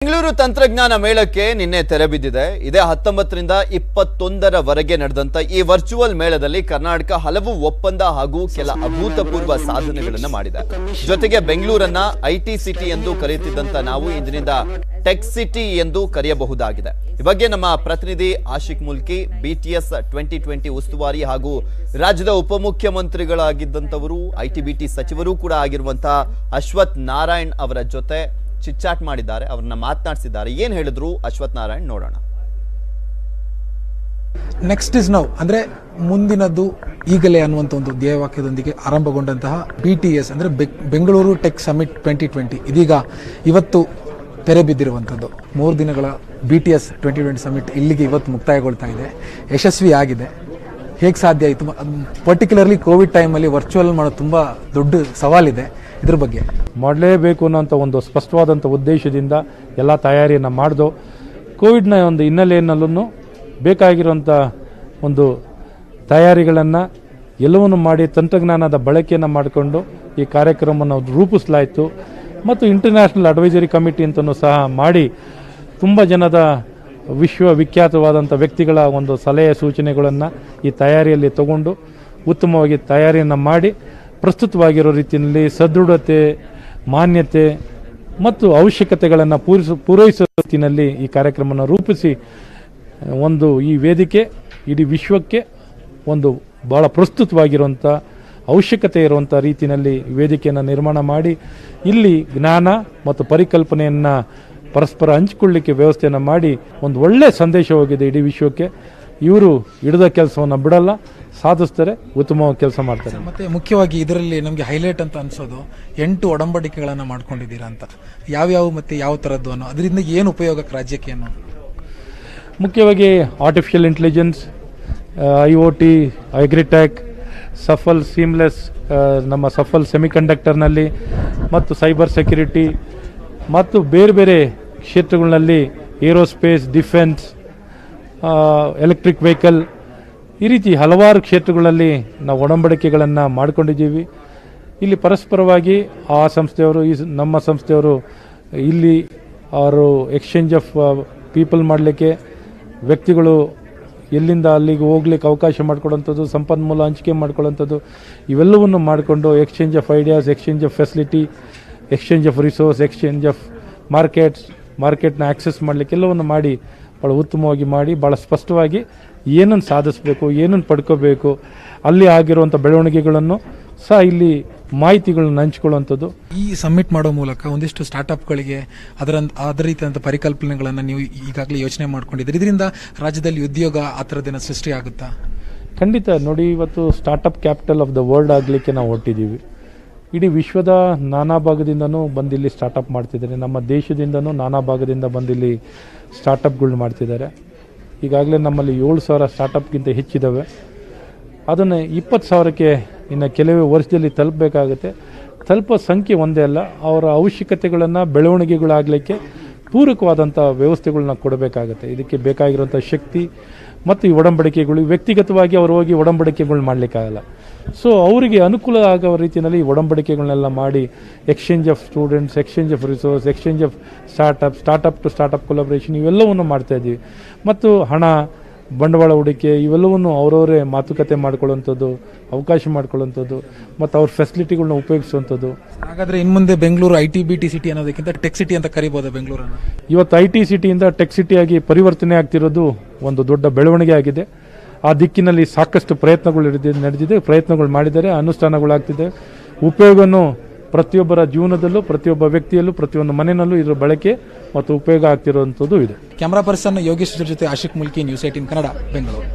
ಬೆಂಗಳೂರು ತಂತ್ರಜ್ಞಾನ ಮೇಳಕ್ಕೆ ನಿನ್ನೆ ತೆರೆ ಬಿದ್ದಿದೆ. ಇದೇ 19ರಿಂದ 21ರವರೆಗೆ ನಡೆದಂತ ಈ ವರ್ಚುವಲ್ ಮೇಳದಲ್ಲಿ ಕರ್ನಾಟಕ ಹಲವು ಒಪ್ಪಂದ ಹಾಗೂ ಕೆಲ ಅಭೂತಪೂರ್ವ ಸಾಧನೆಗಳನ್ನು ಮಾಡಿದೆ. ಜೊತೆಗೆ ಬೆಂಗಳೂರನ್ನ ಐಟಿ ಸಿಟಿ ಎಂದು ಕರೆಯುತ್ತಿದ್ದಂತ ನಾವು ಇಂದಿನಿಂದ ಟೆಕ್ ಸಿಟಿ ಎಂದು ಕರೆಯಬಹುದಾಗಿದೆ. ಈ ಬಗ್ಗೆ ನಮ್ಮ ಪ್ರತಿನಿಧಿ ಆಶಿಕ್ ಮುಲ್ಕಿ, BTS 2020 ಉಸ್ತುವಾರಿ ಹಾಗೂ ರಾಜ್ಯದ ಉಪಮುಖ್ಯಮಂತ್ರಿಗಳಾಗಿದ್ದಂತವರು, ITBT ಸಚಿವರು ಕೂಡ ಆಗಿರುವಂತಹ ಅಶ್ವಥ್ ನಾರಾಯಣ್ ಅವರ ಜೊತೆ ಚಿಟ್ಚಾಟ್ ಮಾಡಿದ್ದಾರೆ, ಅವರನ್ನ ಮಾತನಾಡಿಸಿದ್ದಾರೆ. ಏನ್ ಹೇಳಿದ್ರು ಅಶ್ವಥ್ ನಾರಾಯಣ್ ನೋಡೋಣ. ನೆಕ್ಸ್ಟ್ ಇಸ್ ನೌ ಅಂದ್ರೆ ಮುಂದಿನದು ಈಗಲೇ ಅನ್ನುವಂಥ ಒಂದು ಧ್ಯೇಯವಾಕ್ಯದೊಂದಿಗೆ ಆರಂಭಗೊಂಡಂತಹ BTS ಅಂದ್ರೆ ಬೆಂಗಳೂರು ಟೆಕ್ ಸಮಿಟ್ 2020 ಇದೀಗ ಇವತ್ತು ತೆರೆ ಬಿದ್ದಿರುವಂಥದ್ದು. 3 ದಿನಗಳ BTS 2020 ಸಮಿಟ್ ಇಲ್ಲಿಗೆ ಇವತ್ತು ಮುಕ್ತಾಯಗೊಳ್ತಾ ಇದೆ. ಯಶಸ್ವಿ ಆಗಿದೆ. ಹೇಗೆ ಸಾಧ್ಯ ಆಯಿತು? ಪರ್ಟಿಕ್ಯುಲರ್ಲಿ ಕೋವಿಡ್ ಟೈಮಲ್ಲಿ ವರ್ಚುವಲ್ ಮಾಡೋದು ತುಂಬಾ ದೊಡ್ಡ ಸವಾಲಿದೆ. ಇದ್ರ ಬಗ್ಗೆ ಮಾಡಲೇಬೇಕು ಅನ್ನೋಂಥ ಒಂದು ಸ್ಪಷ್ಟವಾದಂಥ ಉದ್ದೇಶದಿಂದ ಎಲ್ಲ ತಯಾರಿಯನ್ನು ಮಾಡಿದು. ಕೋವಿಡ್ನ ಒಂದು ಹಿನ್ನೆಲೆಯಲ್ಲೂ ಬೇಕಾಗಿರುವಂಥ ಒಂದು ತಯಾರಿಗಳನ್ನು ಎಲ್ಲವನ್ನು ಮಾಡಿ ತಂತ್ರಜ್ಞಾನದ ಬಳಕೆಯನ್ನು ಮಾಡಿಕೊಂಡು ಈ ಕಾರ್ಯಕ್ರಮವನ್ನು ರೂಪಿಸಲಾಯಿತು. ಮತ್ತು ಇಂಟರ್ನ್ಯಾಷನಲ್ ಅಡ್ವೈಸರಿ ಕಮಿಟಿ ಅಂತಲೂ ಸಹ ಮಾಡಿ ತುಂಬ ಜನದ ವಿಶ್ವವಿಖ್ಯಾತವಾದಂಥ ವ್ಯಕ್ತಿಗಳ ಒಂದು ಸಲಹೆ ಸೂಚನೆಗಳನ್ನು ಈ ತಯಾರಿಯಲ್ಲಿ ತಗೊಂಡು ಉತ್ತಮವಾಗಿ ತಯಾರಿಯನ್ನು ಮಾಡಿ ಪ್ರಸ್ತುತವಾಗಿರೋ ರೀತಿಯಲ್ಲಿ ಸದೃಢತೆ, ಮಾನ್ಯತೆ ಮತ್ತು ಅವಶ್ಯಕತೆಗಳನ್ನು ಪೂರೈಸುವ ರೀತಿಯಲ್ಲಿ ಈ ಕಾರ್ಯಕ್ರಮವನ್ನು ರೂಪಿಸಿ ಒಂದು ಈ ವೇದಿಕೆ ಇಡೀ ವಿಶ್ವಕ್ಕೆ ಒಂದು ಭಾಳ ಪ್ರಸ್ತುತವಾಗಿರುವಂಥ ಅವಶ್ಯಕತೆ ಇರುವಂಥ ರೀತಿಯಲ್ಲಿ ವೇದಿಕೆಯನ್ನು ನಿರ್ಮಾಣ ಮಾಡಿ ಇಲ್ಲಿ ಜ್ಞಾನ ಮತ್ತು ಪರಿಕಲ್ಪನೆಯನ್ನು ಪರಸ್ಪರ ಹಂಚಿಕೊಳ್ಳಿಕ್ಕೆ ವ್ಯವಸ್ಥೆಯನ್ನು ಮಾಡಿ ಒಂದು ಒಳ್ಳೆಯ ಸಂದೇಶ ಹೋಗಿದೆ ಇಡೀ ವಿಶ್ವಕ್ಕೆ. ಇವರು ಹಿಡಿದ ಕೆಲಸವನ್ನು ಬಿಡಲ್ಲ, ಸಾಧಿಸ್ತಾರೆ, ಉತ್ತಮವಾಗಿ ಕೆಲಸ ಮಾಡ್ತಾರೆ. ಮತ್ತೆ ಮುಖ್ಯವಾಗಿ ಇದರಲ್ಲಿ ನಮಗೆ ಹೈಲೈಟ್ ಅಂತ ಅನ್ಸೋದು 8 ಒಡಂಬಡಿಕೆಗಳನ್ನು ಮಾಡ್ಕೊಂಡಿದ್ದೀರಾ ಅಂತ. ಯಾವ್ಯಾವ ಮತ್ತೆ ಯಾವ ಥರದ್ದು ಅನ್ನೋ ಅದರಿಂದ ಏನು ಉಪಯೋಗಕ್ಕೆ ರಾಜ್ಯಕ್ಕೆ ಅನ್ನೋ? ಮುಖ್ಯವಾಗಿ artificial intelligence, IoT, agritech, Safal seamless, ನಮ್ಮ ಸಫಲ್ ಸೆಮಿಕಂಡಕ್ಟರ್ನಲ್ಲಿ ಮತ್ತು ಸೈಬರ್ ಸೆಕ್ಯುರಿಟಿ ಮತ್ತು ಬೇರೆ ಬೇರೆ ಕ್ಷೇತ್ರಗಳಲ್ಲಿ ಏರೋಸ್ಪೇಸ್, ಡಿಫೆನ್ಸ್, ಎಲೆಕ್ಟ್ರಿಕ್ ವೆಹಿಕಲ್, ಈ ರೀತಿ ಹಲವಾರು ಕ್ಷೇತ್ರಗಳಲ್ಲಿ ನಾವು ಒಡಂಬಡಿಕೆಗಳನ್ನು ಮಾಡಿಕೊಂಡಿದ್ದೀವಿ. ಇಲ್ಲಿ ಪರಸ್ಪರವಾಗಿ ಆ ಸಂಸ್ಥೆಯವರು ನಮ್ಮ ಸಂಸ್ಥೆಯವರು ಇಲ್ಲಿ ಅವರು ಎಕ್ಸ್ಚೇಂಜ್ ಆಫ್ ಪೀಪಲ್ ಮಾಡಲಿಕ್ಕೆ, ವ್ಯಕ್ತಿಗಳು ಎಲ್ಲಿಂದ ಅಲ್ಲಿಗೆ ಹೋಗ್ಲಿಕ್ಕೆ ಅವಕಾಶ ಮಾಡಿಕೊಡುವಂಥದ್ದು, ಸಂಪನ್ಮೂಲ ಹಂಚಿಕೆ ಮಾಡಿಕೊಳ್ಳುವಂಥದ್ದು, ಇವೆಲ್ಲವನ್ನು ಮಾಡಿಕೊಂಡು exchange of ideas, exchange of facility, exchange of resource, exchange of ಮಾರ್ಕೆಟ್ನ ಆಕ್ಸೆಸ್ ಮಾಡಲಿಕ್ಕೆ ಎಲ್ಲವನ್ನು ಮಾಡಿ ಭಾಳ ಉತ್ತಮವಾಗಿ ಮಾಡಿ ಭಾಳ ಸ್ಪಷ್ಟವಾಗಿ ಏನನ್ನು ಸಾಧಿಸಬೇಕು, ಏನನ್ನು ಪಡ್ಕೋಬೇಕು, ಅಲ್ಲಿ ಆಗಿರುವಂಥ ಬೆಳವಣಿಗೆಗಳನ್ನು ಸಹ ಇಲ್ಲಿ ಮಾಹಿತಿಗಳನ್ನು ಹಂಚಿಕೊಳ್ಳುವಂಥದ್ದು. ಈ ಸಬ್ಮಿಟ್ ಮಾಡೋ ಮೂಲಕ ಒಂದಿಷ್ಟು ಸ್ಟಾರ್ಟ್ಅಪ್ಗಳಿಗೆ ಅದರ ರೀತಿಯಾದಂಥ ಪರಿಕಲ್ಪನೆಗಳನ್ನು ನೀವು ಈಗಾಗಲೇ ಯೋಚನೆ ಮಾಡ್ಕೊಂಡಿದ್ದೀರಿ. ಇದರಿಂದ ರಾಜ್ಯದಲ್ಲಿ ಉದ್ಯೋಗ ಆ ಥರದ್ದೇನೋ ಸೃಷ್ಟಿ ಆಗುತ್ತಾ? ಖಂಡಿತ. ನೋಡಿ, ಇವತ್ತು startup capital of the world ಆಗಲಿಕ್ಕೆ ನಾವು ಹೊರಟಿದ್ದೀವಿ. ಇಡೀ ವಿಶ್ವದ ನಾನಾ ಭಾಗದಿಂದನೂ ಬಂದಿಲ್ಲಿ ಸ್ಟಾರ್ಟಪ್ ಮಾಡ್ತಿದ್ದಾರೆ. ನಮ್ಮ ದೇಶದಿಂದನೂ ನಾನಾ ಭಾಗದಿಂದ ಬಂದಿಲ್ಲಿ ಸ್ಟಾರ್ಟಪ್ಗಳನ್ನ ಮಾಡ್ತಿದ್ದಾರೆ. ಈಗಾಗಲೇ ನಮ್ಮಲ್ಲಿ 7,000 ಸ್ಟಾರ್ಟಪ್ಗಿಂತ ಹೆಚ್ಚಿದ್ದಾವೆ. ಅದನ್ನು 20,000ಕ್ಕೆ ಇನ್ನು ಕೆಲವೇ ವರ್ಷದಲ್ಲಿ ತಲುಪಬೇಕಾಗುತ್ತೆ. ತಲುಪೋ ಸಂಖ್ಯೆ ಒಂದೇ ಅಲ್ಲ, ಅವರ ಅವಶ್ಯಕತೆಗಳನ್ನು ಬೆಳವಣಿಗೆಗಳಾಗಲಿಕ್ಕೆ ಪೂರಕವಾದಂಥ ವ್ಯವಸ್ಥೆಗಳನ್ನ ಕೊಡಬೇಕಾಗತ್ತೆ. ಇದಕ್ಕೆ ಬೇಕಾಗಿರುವಂಥ ಶಕ್ತಿ ಮತ್ತು ಈ ಒಡಂಬಡಿಕೆಗಳು ವ್ಯಕ್ತಿಗತವಾಗಿ ಅವರು ಹೋಗಿ ಒಡಂಬಡಿಕೆಗಳು ಮಾಡಲಿಕ್ಕಾಗಲ್ಲ. ಸೊ ಅವರಿಗೆ ಅನುಕೂಲ ಆಗೋ ರೀತಿಯಲ್ಲಿ ಒಡಂಬಡಿಕೆಗಳನ್ನೆಲ್ಲ ಮಾಡಿ exchange of students, exchange of resource, exchange of startup to startup collaboration ಇವೆಲ್ಲವನ್ನು ಮಾಡ್ತಾಯಿದ್ದೀವಿ. ಮತ್ತು ಹಣ, ಬಂಡವಾಳ ಹೂಡಿಕೆ ಇವೆಲ್ಲವನ್ನು ಅವರವರೇ ಮಾತುಕತೆ ಮಾಡ್ಕೊಳ್ಳುವಂಥದ್ದು, ಅವಕಾಶ ಮಾಡ್ಕೊಳ್ಳುವಂಥದ್ದು ಮತ್ತು ಅವ್ರ ಫೆಸಿಲಿಟಿಗಳನ್ನ ಉಪಯೋಗಿಸುವಂಥದ್ದು. ಹಾಗಾದರೆ ಇನ್ನು ಮುಂದೆ ಬೆಂಗಳೂರು ITBT ಸಿಟಿ ಅನ್ನೋದಕ್ಕಿಂತ ಟೆಕ್ ಸಿಟಿ ಅಂತ ಕರಿಬೋದು ಬೆಂಗಳೂರನ್ನು? ಇವತ್ತು IT ಸಿಟಿಯಿಂದ ಟೆಕ್ ಸಿಟಿಯಾಗಿ ಪರಿವರ್ತನೆ ಆಗ್ತಿರೋದು ಒಂದು ದೊಡ್ಡ ಬೆಳವಣಿಗೆ ಆಗಿದೆ. ಆ ದಿಕ್ಕಿನಲ್ಲಿ ಸಾಕಷ್ಟು ಪ್ರಯತ್ನಗಳು ನಡೆದಿದೆ, ಪ್ರಯತ್ನಗಳು ಮಾಡಿದ್ದಾರೆ, ಅನುಷ್ಠಾನಗಳಾಗ್ತಿದೆ. ಉಪಯೋಗನೂ ಪ್ರತಿಯೊಬ್ಬರ ಜೀವನದಲ್ಲೂ, ಪ್ರತಿಯೊಬ್ಬ ವ್ಯಕ್ತಿಯಲ್ಲೂ, ಪ್ರತಿಯೊಂದು ಮನೆಯಲ್ಲೂ ಇದರ ಬಳಕೆ ಮತ್ತು ಉಪಯೋಗ ಆಗ್ತಿರುವಂಥದ್ದು ಇದೆ. ಕ್ಯಾಮರಾ ಪರ್ಸನ್ ಯೋಗೇಶ್ ಜೊತೆ ಆಶಿಕ್ ಮುಲ್ಕಿ, ನ್ಯೂಸ್ 18 ಕನ್ನಡ, ಬೆಂಗಳೂರು.